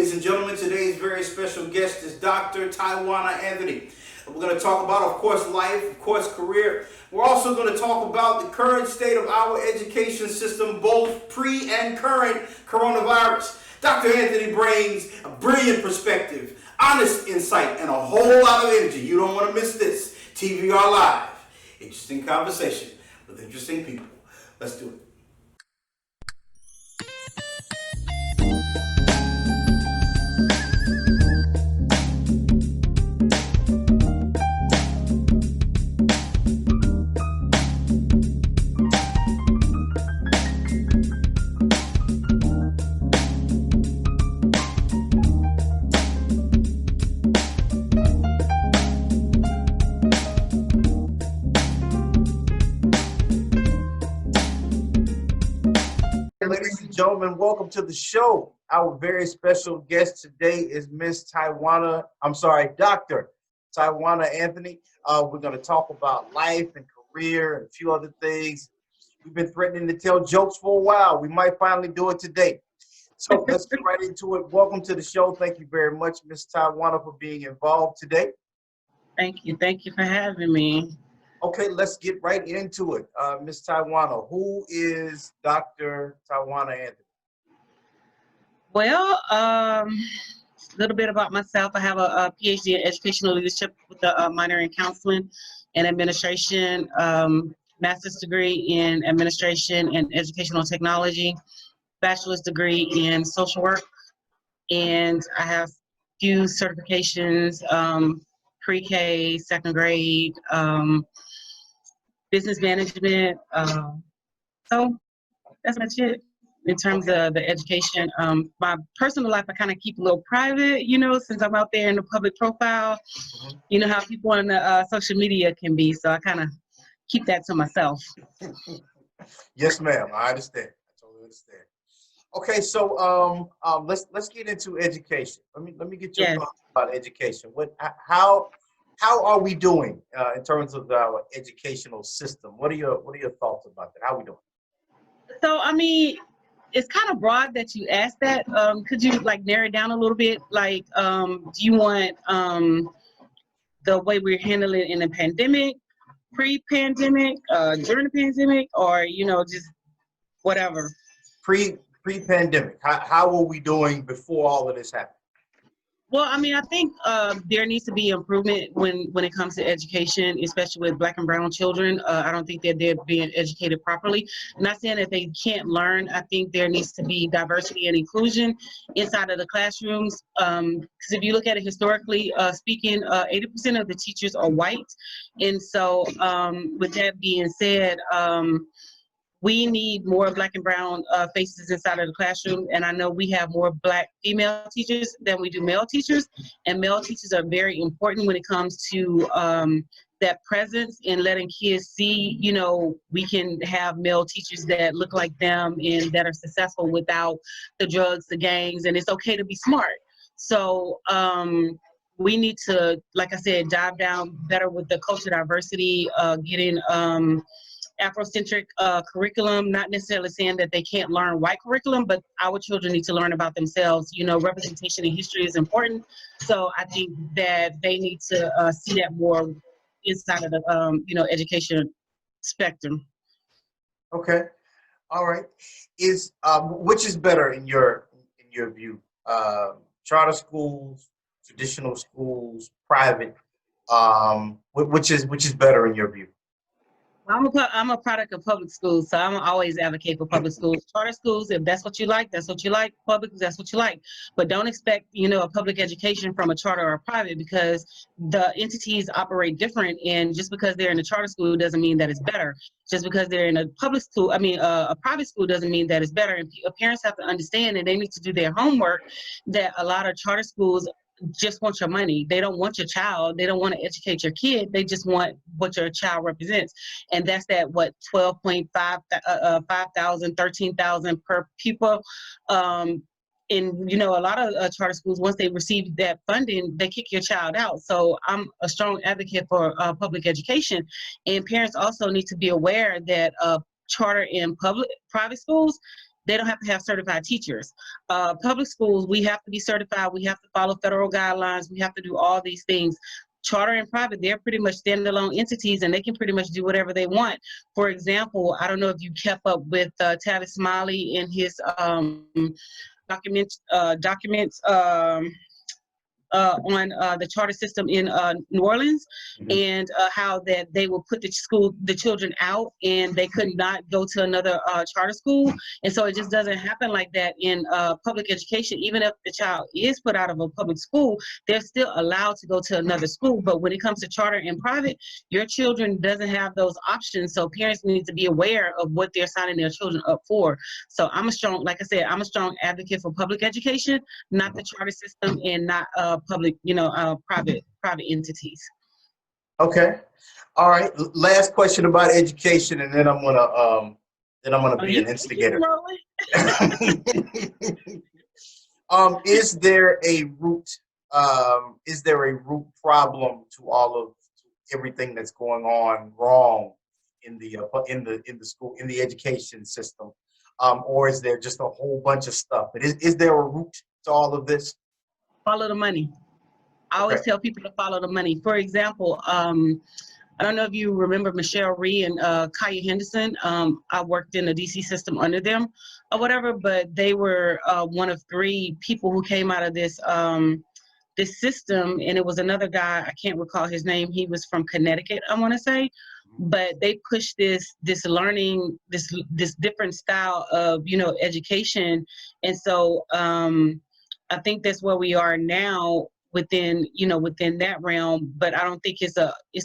Ladies and gentlemen, today's very special guest is Dr. TAIWANNA Anthony. We're going to talk about, of course, life, of course, career. We're also going to talk about the current state of our education system, both pre and current coronavirus. Dr. Anthony brings a brilliant perspective, honest insight, and a whole lot of energy. You don't want to miss this. TBR Live. Interesting conversation with interesting people. Let's do it. Ladies and gentlemen, welcome to the show. Our very special guest today is Dr. TAIWANNA Anthony. We're going to talk about life and career and a few other things. We've been threatening to tell jokes for a while. We might finally do it today. So let's get right into it. Welcome to the show. Thank you very much, Ms. TAIWANNA, for being involved today. Thank you. Thank you for having me. Okay, let's get right into it. Ms. TAIWANNA, who is Dr. TAIWANNA Anthony? Well, a little bit about myself. I have a PhD in educational leadership with a minor in counseling and administration, master's degree in administration and educational technology, bachelor's degree in social work, and I have few certifications, pre-K, second grade, business management. So that's much it in terms of the education. My personal life, I kind of keep a little private, since I'm out there in the public profile. You know how people on the social media can be, so I kind of keep that to myself. Yes, ma'am. I understand. I totally understand. Okay, so let's get into education. Let me get your thoughts about education. How are we doing in terms of our educational system? What are your thoughts about that? How are we doing? So it's kind of broad that you asked that. Could you narrow it down a little bit? Do you want the way we're handling it in the pandemic, pre-pandemic, during the pandemic, or just whatever? Pre-pandemic. How were we doing before all of this happened? Well, I think there needs to be improvement when it comes to education, especially with Black and brown children. I don't think that they're being educated properly. I'm not saying that they can't learn. I think there needs to be diversity and inclusion inside of the classrooms. Because if you look at it historically speaking, 80% of the teachers are white. And so with that being said, we need more Black and brown faces inside of the classroom. And I know we have more Black female teachers than we do male teachers. And male teachers are very important when it comes to that presence and letting kids see, we can have male teachers that look like them and that are successful without the drugs, the gangs, and it's okay to be smart. So we need to, like I said, dive down better with the culture diversity, getting Afrocentric curriculum, not necessarily saying that they can't learn white curriculum, but our children need to learn about themselves. Representation in history is important. So I think that they need to see that more inside of the, education spectrum. Okay. All right. Which is better in your view? Charter schools, traditional schools, private, which is better in your view? I'm a product of public schools, so I'm always advocate for public schools. Charter schools, if that's what you like, that's what you like. Public, that's what you like. But don't expect, a public education from a charter or a private, because the entities operate different. And just because they're in a charter school doesn't mean that it's better. Just because they're in a public school, a private school doesn't mean that it's better. And parents have to understand that they need to do their homework, that a lot of charter schools just want your money. They don't want your child. They don't want to educate your kid. They just want what your child represents. And that's that, 12.5, 5,000, 13,000 per pupil. And, a lot of charter schools, once they receive that funding, they kick your child out. So I'm a strong advocate for public education. And parents also need to be aware that charter and private schools, they don't have to have certified teachers. Public schools, we have to be certified. We have to follow federal guidelines. We have to do all these things. Charter and private, they're pretty much standalone entities, and they can pretty much do whatever they want. For example, I don't know if you kept up with Tavis Smiley in his documents on the charter system in New Orleans, and how that they will put the children out, and they could not go to another charter school. And so it just doesn't happen like that in public education. Even if the child is put out of a public school, they're still allowed to go to another school. But when it comes to charter and private, your children doesn't have those options. So parents need to be aware of what they're signing their children up for. So I'm a strong, like I said, I'm a strong advocate for public education, not the charter system, and not public, private entities. Okay. All right. Last question about education, and then I'm gonna be an instigator. Is there a root problem to all of everything that's going on wrong in the school, in the education system, or is there just a whole bunch of stuff? But is there a root to all of this? Follow the money. I always tell people to follow the money. For example, I don't know if you remember Michelle Rhee and Kaya Henderson. I worked in the DC system under them or whatever, but they were one of 3 people who came out of this this system, and it was another guy, I can't recall his name. He was from Connecticut, I want to say. But they pushed this learning, this different style of education, and so I think that's where we are now within that realm. But I don't think it's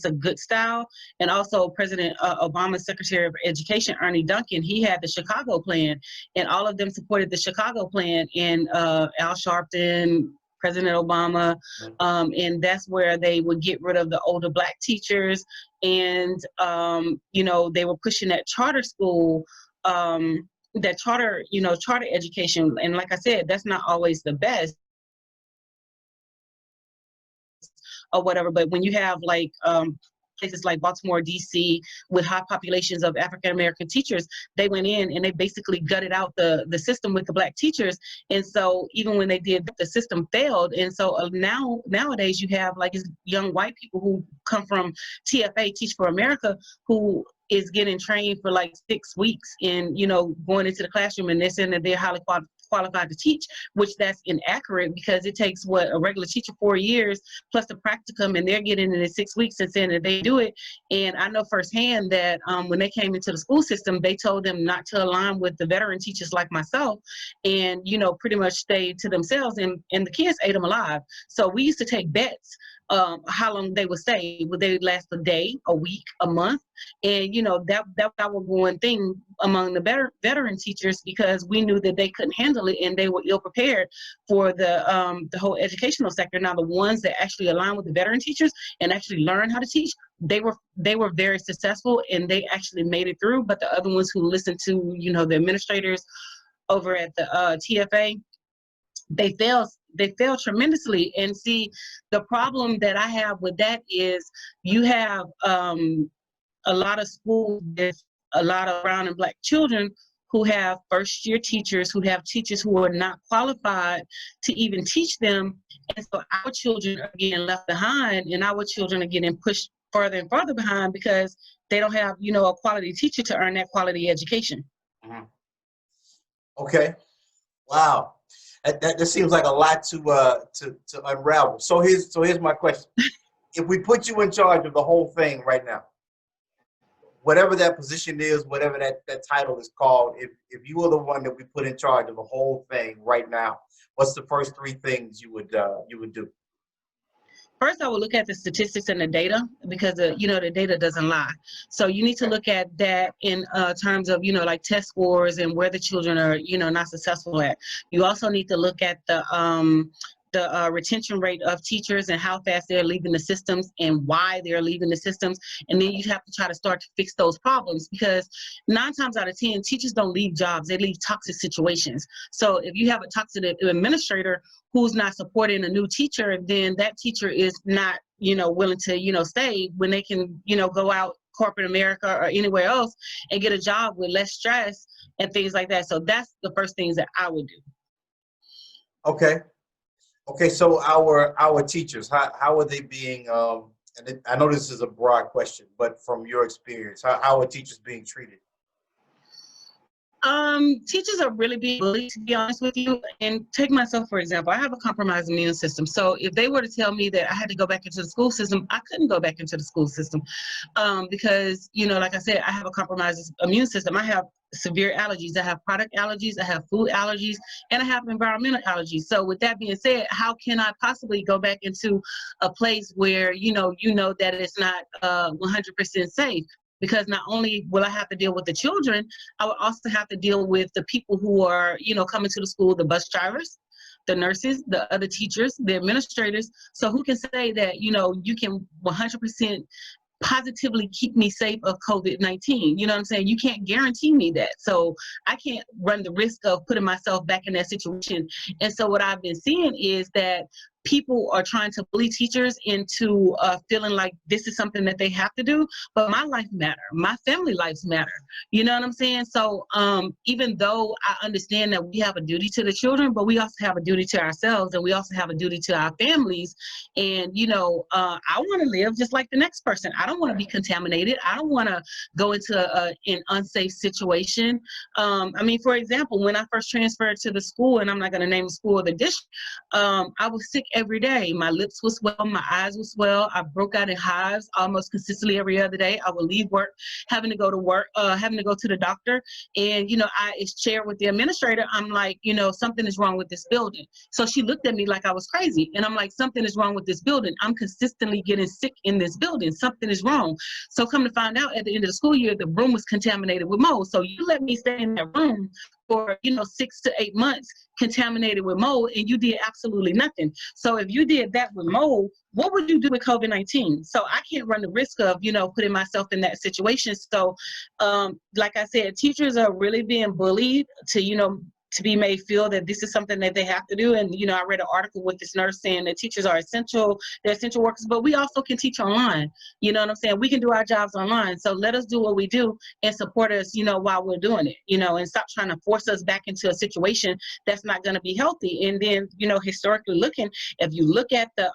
a good style. And also President Obama's Secretary of Education, Ernie Duncan, he had the Chicago plan, and all of them supported the Chicago plan, and Al Sharpton, President Obama, and that's where they would get rid of the older Black teachers, and they were pushing that charter school, that charter education. And like I said, that's not always the best or whatever, but when you have like places like Baltimore, DC, with high populations of African American teachers, they went in and they basically gutted out the system with the Black teachers. And so even when they did, the system failed. And so nowadays you have like young white people who come from TFA, Teach for America, who is getting trained for like 6 weeks and going into the classroom, and they're saying that they're highly qualified to teach, which that's inaccurate, because it takes a regular teacher 4 years plus the practicum, and they're getting in 6 weeks and saying that they do it. And I know firsthand that when they came into the school system, they told them not to align with the veteran teachers like myself, and pretty much stay to themselves, and the kids ate them alive. So we used to take bets how long they would stay. Would they last a day, a week, a month? And that was our going thing among the veteran teachers, because we knew that they couldn't handle it, and they were ill prepared for the whole educational sector. Now, the ones that actually align with the veteran teachers and actually learn how to teach, they were very successful, and they actually made it through. But the other ones who listened to the administrators over at the TFA, they fail tremendously. And see, the problem that I have with that is you have a lot of schools with a lot of brown and Black children who have first-year teachers, who have teachers who are not qualified to even teach them. And so our children are getting left behind, and our children are getting pushed further and further behind because they don't have a quality teacher to earn that quality education. Okay. Wow. That seems like a lot to unravel. So here's my question. If we put you in charge of the whole thing right now, whatever that position is, whatever that title is called, if you were the one that we put in charge of the whole thing right now, what's the first 3 things you would do? First, I would look at the statistics and the data, because the data doesn't lie. So you need to look at that in terms of like test scores and where the children are not successful at. You also need to look at the retention rate of teachers and how fast they're leaving the systems and why they're leaving the systems. And then you have to try to start to fix those problems, because 9 times out of 10, teachers don't leave jobs, they leave toxic situations. So if you have a toxic administrator who's not supporting a new teacher, then that teacher is not willing to stay when they can go out corporate America or anywhere else and get a job with less stress and things like that. So that's the first things that I would do. Okay. Okay. So our teachers, how are they being? I know this is a broad question, but from your experience, how are teachers being treated? Teachers are really being bullied, to be honest with you. And take myself, for example, I have a compromised immune system. So if they were to tell me that I had to go back into the school system, I couldn't go back into the school system. Because, like I said, I have a compromised immune system. I have severe allergies. I have product allergies, I have food allergies, and I have environmental allergies. So with that being said, how can I possibly go back into a place where, that it's not 100% safe? Because not only will I have to deal with the children, I will also have to deal with the people who are, coming to the school, the bus drivers, the nurses, the other teachers, the administrators. So who can say that, you can 100% positively keep me safe of COVID-19? You know what I'm saying? You can't guarantee me that. So I can't run the risk of putting myself back in that situation. And so what I've been seeing is that people are trying to bully teachers into feeling like this is something that they have to do, but my life matter, my family lives matter. You know what I'm saying? So even though I understand that we have a duty to the children, but we also have a duty to ourselves, and we also have a duty to our families. And I want to live just like the next person. I don't want to be contaminated. I don't want to go into an unsafe situation. For example, when I first transferred to the school, and I'm not going to name the school or the district, I was sick every day. My lips would swell, my eyes would swell. I broke out in hives almost consistently every other day. I would leave work, having to go to the doctor. And, I shared with the administrator, I'm like, something is wrong with this building. So she looked at me like I was crazy. And I'm like, something is wrong with this building. I'm consistently getting sick in this building. Something is wrong. So come to find out, at the end of the school year, the room was contaminated with mold. So you let me stay in that room for 6 to 8 months contaminated with mold, and you did absolutely nothing. So if you did that with mold, what would you do with COVID-19? So I can't run the risk of putting myself in that situation. So like I said, teachers are really being bullied to be made feel that this is something that they have to do. And, I read an article with this nurse saying that teachers are they're essential workers, but we also can teach online. You know what I'm saying? We can do our jobs online. So let us do what we do and support us, while we're doing it, and stop trying to force us back into a situation that's not going to be healthy. And then, historically looking, if you look at the,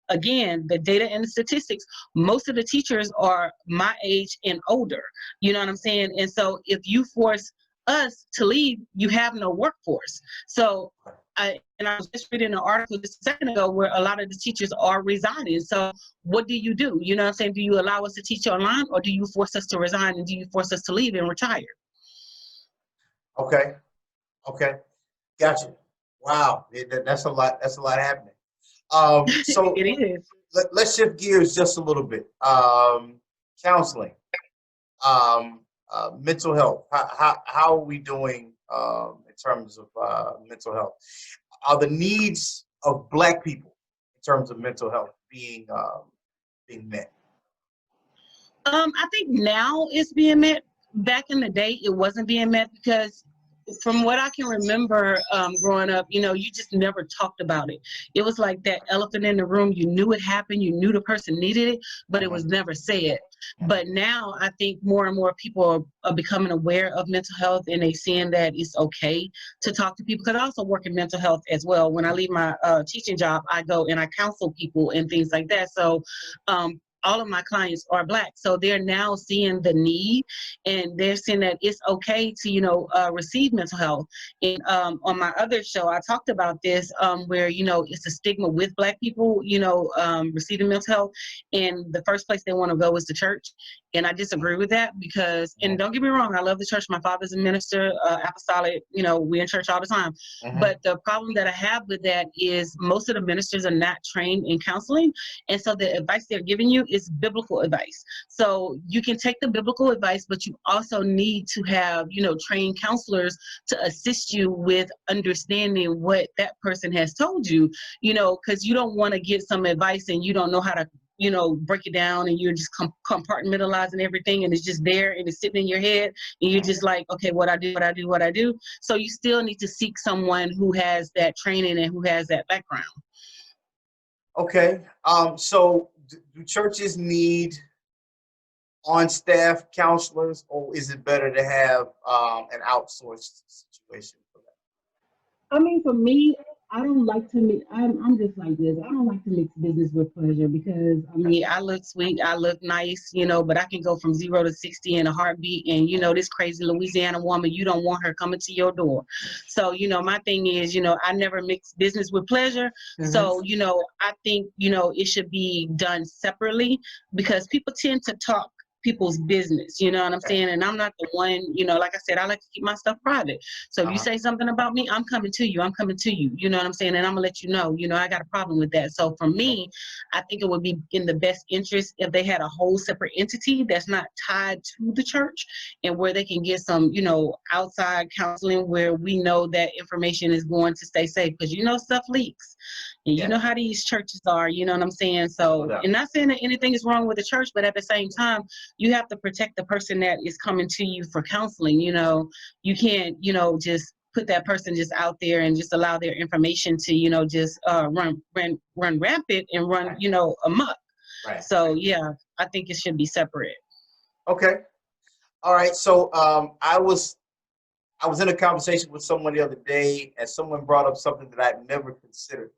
again, the data and the statistics, most of the teachers are my age and older. You know what I'm saying? And so if you force us to leave, you have no workforce. So I was just reading an article just a second ago where a lot of the teachers are resigning. So what do? You know what I'm saying? Do you allow us to teach online, or do you force us to resign, and do you force us to leave and retire? Okay. Gotcha. Wow. That's a lot. That's a lot happening. So It is. let's shift gears just a little bit. Counseling. Mental health. How are we doing in terms of mental health? Are the needs of Black people in terms of mental health being met? I think now it's being met. Back in the day, it wasn't being met because from what I can remember growing up, you just never talked about it. It was like that elephant in the room. You knew it happened. You knew the person needed it, but it was never said. But now I think more and more people are becoming aware of mental health, and they seeing that it's okay to talk to people. Because I also work in mental health as well. When I leave my teaching job, I go and I counsel people and things like that. So all of my clients are Black. So they're now seeing the need, and they're seeing that it's okay to, receive mental health. And on my other show, I talked about this, where, it's a stigma with Black people, receiving mental health. And the first place they want to go is the church. And I disagree with that because, and don't get me wrong, I love the church. My father's a minister, apostolic, we're in church all the time. But the problem that I have with that is most of the ministers are not trained in counseling. And so the advice they're giving you is biblical advice. So you can take the biblical advice, but you also need to have, trained counselors to assist you with understanding what that person has told you, because you don't want to get some advice and you don't know how to, break it down, and you're just compartmentalizing everything, and it's just there and it's sitting in your head, and you're just like, okay, what I do. So you still need to seek someone who has that training and who has that background. Okay. So do churches need on-staff counselors, or is it better to have an outsourced situation for I mean, for me, I don't like to mix. I'm just like this. I don't like to mix business with pleasure because I mean, I look sweet, I look nice, but I can go from 0 to 60 in a heartbeat. And this crazy Louisiana woman, you don't want her coming to your door. So my thing is, I never mix business with pleasure. that? So I think it should be done separately because people tend to talk people's business, you know what I'm Okay. saying? And I'm not the one, like I said, I like to keep my stuff private. So if you say something about me, I'm coming to you. I'm coming to you. You know what I'm saying? And I'm gonna let you know, I got a problem with that. So for me, I think it would be in the best interest if they had a whole separate entity that's not tied to the church and where they can get some, outside counseling where we know that information is going to stay safe because stuff leaks. And you know how these churches are, you know what I'm saying? So, and not saying that anything is wrong with the church, but at the same time, you have to protect the person that is coming to you for counseling. You can't, just put that person just out there and just allow their information to, just run rampant and run, amok. Right. So yeah, I think it should be separate. Okay. All right. So I was in a conversation with someone the other day, and someone brought up something that I'd never considered.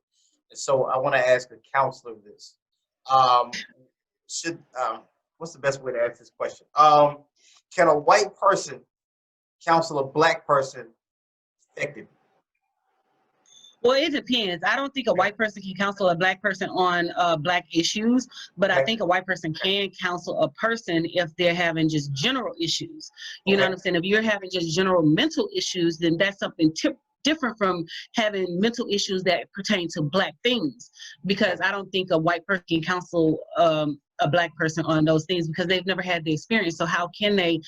And so I want to ask a counselor this. Should what's the best way to ask this question? Can a white person counsel a black person effectively? Well, it depends. I don't think a white person can counsel a black person on black issues, but I think a white person can counsel a person if they're having just general issues. You know what I'm saying? If you're having just general mental issues, then that's something different from having mental issues that pertain to black things. Because I don't think a white person can counsel a black person on those things because they've never had the experience. So how can they,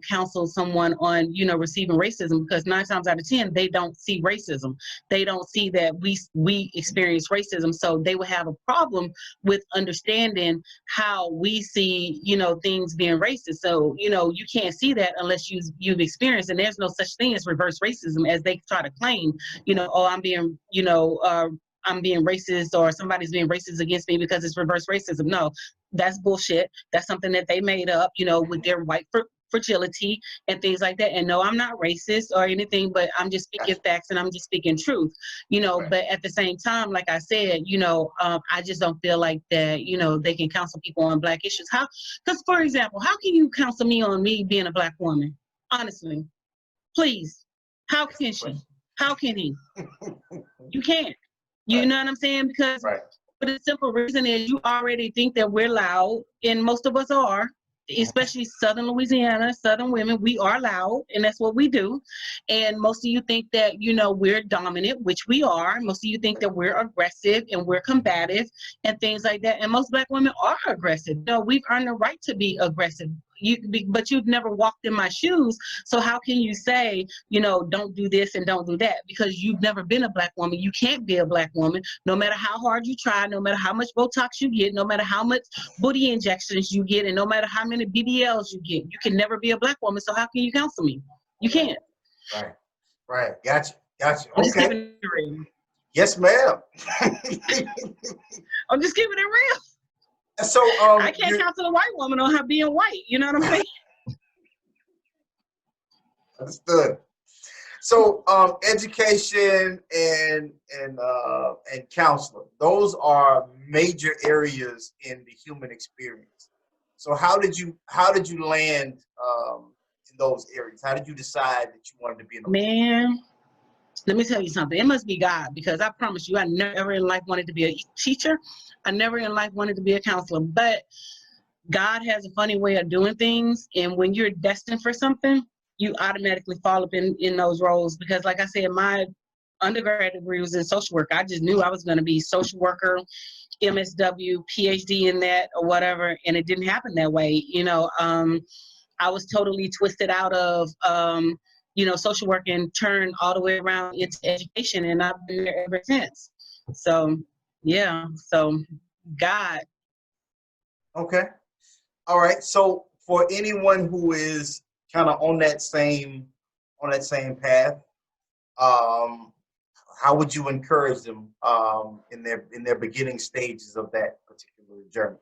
counsel someone on, receiving racism? Because 9 times out of 10, they don't see racism. They don't see that we experience racism. So they would have a problem with understanding how we see, things being racist. So, you can't see that unless you've experienced, and there's no such thing as reverse racism as they try to claim, oh, I'm being racist or somebody's being racist against me because it's reverse racism. No, that's bullshit. That's something that they made up, with their white fragility and things like that. And no, I'm not racist or anything, but I'm just speaking facts and I'm just speaking truth, but at the same time, like I said, I just don't feel like that, they can counsel people on black issues. Because for example, how can you counsel me on me being a black woman? Honestly, please. How can she? How can he? You can't. You know what I'm saying? Because for the simple reason is you already think that we're loud, and most of us are, especially Southern Louisiana, Southern women, we are loud, and that's what we do. And most of you think that, we're dominant, which we are. Most of you think that we're aggressive and we're combative and things like that. And most black women are aggressive. We've earned the right to be aggressive. But you've never walked in my shoes. So how can you say, don't do this and don't do that? Because you've never been a black woman. You can't be a black woman, no matter how hard you try, no matter how much Botox you get, no matter how much booty injections you get, and no matter how many BBLs you get. You can never be a black woman. So how can you counsel me? You can't. Right. Gotcha. I'm just Okay. keeping it real. Yes, ma'am. I'm just keeping it real. So I can't counsel a white woman on her being white. You know what I'm saying? Understood. So education and counseling, those are major areas in the human experience. So how did you land in those areas? How did you decide that you wanted to be in those? Man, let me tell you something. It must be God, because I promise you, I never in life wanted to be a teacher. I never in life wanted to be a counselor. But God has a funny way of doing things. And when you're destined for something, you automatically fall up in those roles. Because like I said, my undergrad degree was in social work. I just knew I was going to be social worker, MSW, PhD in that or whatever. And it didn't happen that way. I was totally twisted out of, social work and turned all the way around into education. And I've been there ever since. So, yeah. So, God. Okay. All right. So for anyone who is kind of on that same path, how would you encourage them in their beginning stages of that particular journey?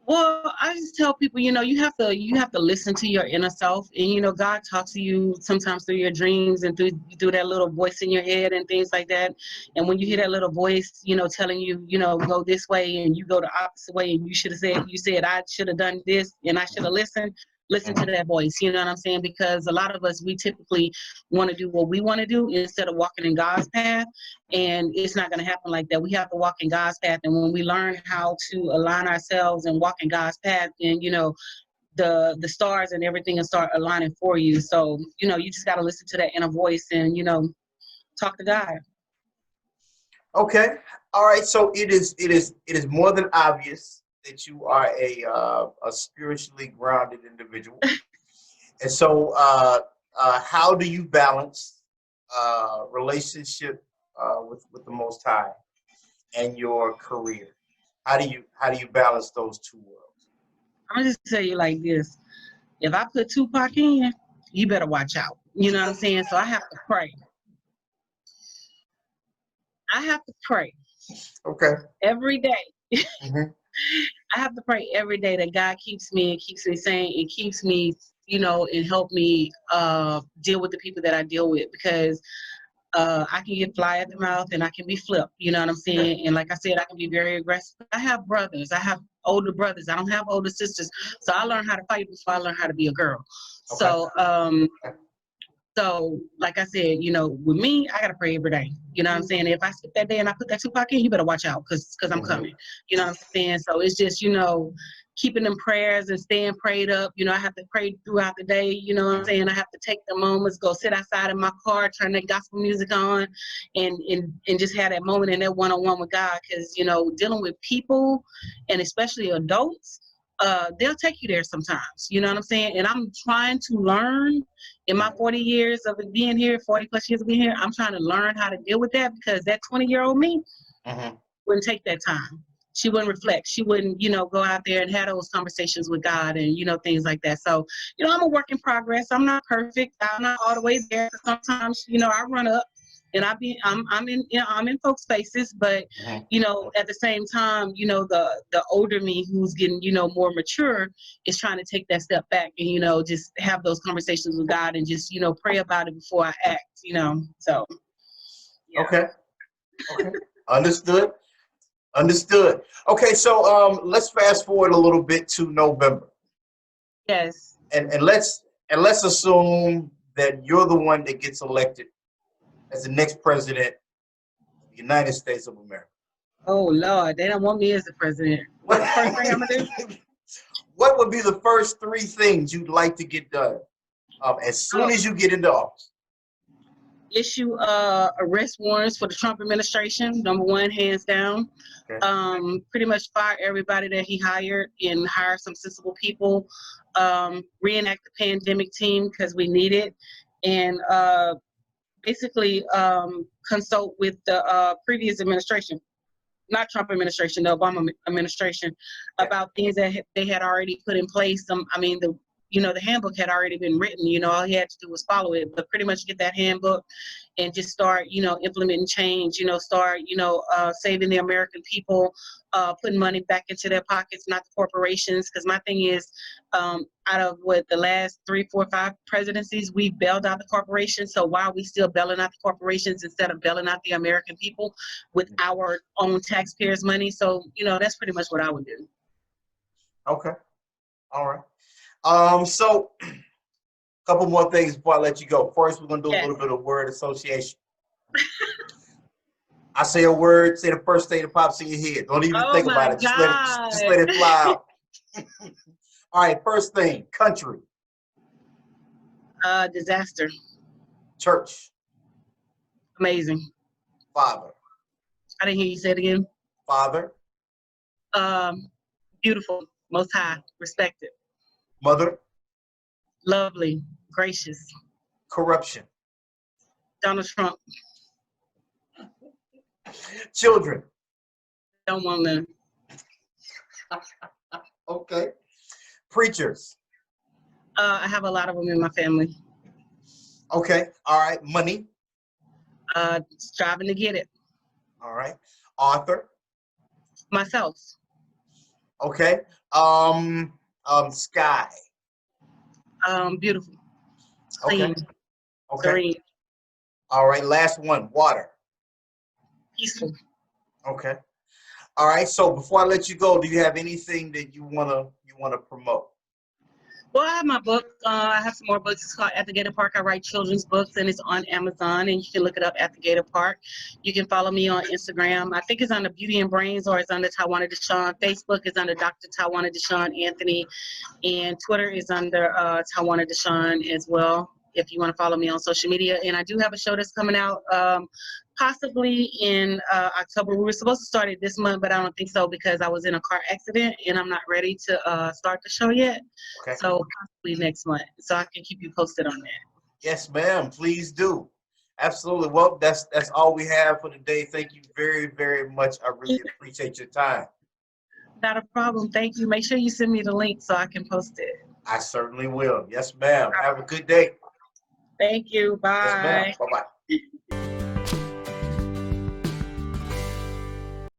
Well, I just tell people, you have to listen to your inner self, and God talks to you sometimes through your dreams and through that little voice in your head and things like that. And when you hear that little voice, telling you, go this way, and you go the opposite way, and you said I should have done this and I should have listened. Listen to Mhm. that voice. You know what I'm saying? Because a lot of us, we typically want to do what we want to do instead of walking in God's path. And it's not going to happen like that. We have to walk in God's path. And when we learn how to align ourselves and walk in God's path, then the stars and everything will start aligning for you. So you just got to listen to that inner voice and talk to God. Okay. All right. So it is more than obvious that you are a spiritually grounded individual. And so, how do you balance relationship with the Most High and your career? How do you balance those two worlds? I'm gonna just tell you like this: if I put Tupac in, you better watch out. You know what I'm saying? So I have to pray. I have to pray Okay. every day. Hmm. I have to pray every day that God keeps me and keeps me sane and keeps me, and help me deal with the people that I deal with, because I can get fly at the mouth and I can be flipped. You know what I'm Okay. saying? And like I said, I can be very aggressive. I have brothers. I have older brothers. I don't have older sisters. So I learned how to fight before I learned how to be a girl. Okay. So, like I said, with me, I gotta pray every day. You know what I'm saying? If I skip that day and I put that Tupac in, you better watch out, cause I'm Hmm. coming. You know what I'm saying? So it's just, keeping them prayers and staying prayed up. I have to pray throughout the day. You know what I'm saying? I have to take the moments, go sit outside in my car, turn that gospel music on, and just have that moment and that one-on-one with God. Cause dealing with people, and especially adults, they'll take you there sometimes. You know what I'm saying? And I'm trying to learn in my 40 years of being here, 40 plus years of being here. I'm trying to learn how to deal with that, because that 20-year-old me Hmm. wouldn't take that time. She wouldn't reflect. She wouldn't, go out there and have those conversations with God and, things like that. So, I'm a work in progress. I'm not perfect. I'm not all the way there. Sometimes, I run up and I'm in folks' faces, but, Hmm. at the same time, the older me who's getting, more mature is trying to take that step back and, just have those conversations with God and just, pray about it before I act. So, yeah. Okay. Okay. Understood. Understood. Okay. So let's fast forward a little bit to November, Yes. and let's assume that you're the one that gets elected as the next president of the United States of America. Oh Lord, they don't want me as the president. What, What's the first thing I'm gonna do? what would be the first three things you'd like to get done as soon Oh, as you get into office? issue arrest warrants for the Trump administration. Number one, hands down. Okay. Pretty much fire everybody that he hired and hire some sensible people. Reenact the pandemic team because we need it, and basically consult with the previous administration, not Trump administration, the Obama administration, Okay. about things that they had already put in place. The handbook had already been written. All he had to do was follow it, but pretty much get that handbook and just start, implementing change. Start, saving the American people, putting money back into their pockets, not the corporations. Because my thing is, out of what the last 3, 4, 5 presidencies, we bailed out the corporations. So why are we still bailing out the corporations instead of bailing out the American people with our own taxpayers' money? So, that's pretty much what I would do. Okay. All right. So a couple more things before I let you go. First, we're gonna do a Yes. little bit of word association. I say a word, say the first thing that pops in your head. Don't even Oh think my about it. Just let it fly out. All right. First thing, country, Disaster. church, Amazing. father, I didn't hear you say it again. father, Um, Beautiful. Most high. Respected. mother, Lovely. Gracious. corruption, Donald Trump. children. Don't want none. Okay. Preachers. I have a lot of them in my family. Okay. All right. Money. Striving to get it. All right. Author. Myself. Okay. Sky. Beautiful, Okay. clean, Okay. serene, All right. Last one. Water. peaceful. Okay. All right. So before I let you go, do you have anything that you wanna promote? Well, I have my book. I have some more books. It's called At the Gator Park. I write children's books, and it's on Amazon, and you can look it up at the Gator Park. You can follow me on Instagram. I think it's under Beauty and Brains, or it's under Taiwanna Deshawn. Facebook is under Dr. Taiwanna Deshawn Anthony, and Twitter is under Taiwanna Deshawn as well, if you want to follow me on social media. And I do have a show that's coming out possibly in October. We were supposed to start it this month, but I don't think so because I was in a car accident and I'm not ready to start the show yet. Okay. So possibly next month. So I can keep you posted on that. Yes, ma'am. Please do. Absolutely. Well, that's all we have for today. Thank you very, very much. I really appreciate your time. Not a problem. Thank you. Make sure you send me the link so I can post it. I certainly will. Yes, ma'am. Have a good day. Thank you. Yes, ma'am. Bye. Bye-bye.